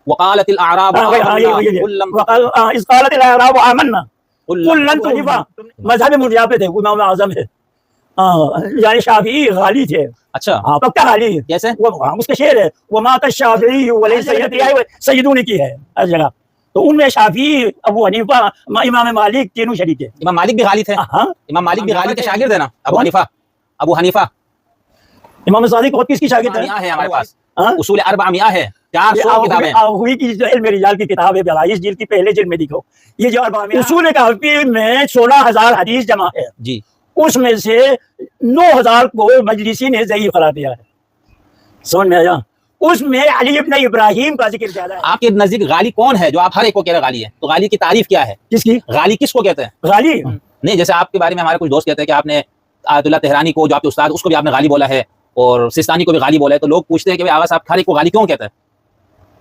وقالت الاعراب اس قالت الاعراب آمنا قل لن تجبا مذہب مرجع پہ تھے امام اعظم ہے یعنی شافعی غالی تھے. اچھا ہاں پکا غالی. کیسے؟ وہ اس کے شعر ہے وما الشافعی ولیس سیدوں نے کی ہے ہر جگہ. تو ان میں شافعی ابو حنیفہ امام مالک تینوں شریک ہیں. امام مالک بھی غالی تھے. امام مالک بھی غالی کے شاگرد ہیں نا. ابو حنیفہ امام صادق اور کس کی شاگرد ہے ہمارے پاس؟ اصول اربع میاں ہے 400 کتابیں. ہوئی کی جو علم رجال کی کتاب ہے 22 جلد کی پہلے جلد میں دیکھو یہ جو اصول کافی میں 16,000 حدیث جمع ہے جی. اس میں سے 9,000 کو مجلسی نے ضعیف قرار دیا ہے. سمجھ میں آیا؟ اس میں علی ابن ابراہیم کا ذکر زیادہ ہے. آپ کے نزدیک غالی کون ہے جو آپ ہر ایک کو کہہ رہے غالی ہے؟ تو غالی کی تعریف کیا ہے؟ کس کی؟ غالی کس کو کہتے ہیں؟ غالی نہیں جیسے آپ کے بارے میں ہمارے کچھ دوست کہتے ہیں کہ آپ نے آیت اللہ تہرانی کو جو آپ کے استاد اس کو بھی آپ نے غالی بولا ہے اور سستانی کو بھی غالی بولا ہے. تو لوگ پوچھتے ہیں کہ آواز آپ ہر ایک کو غالی کیوں کہتے ہیں؟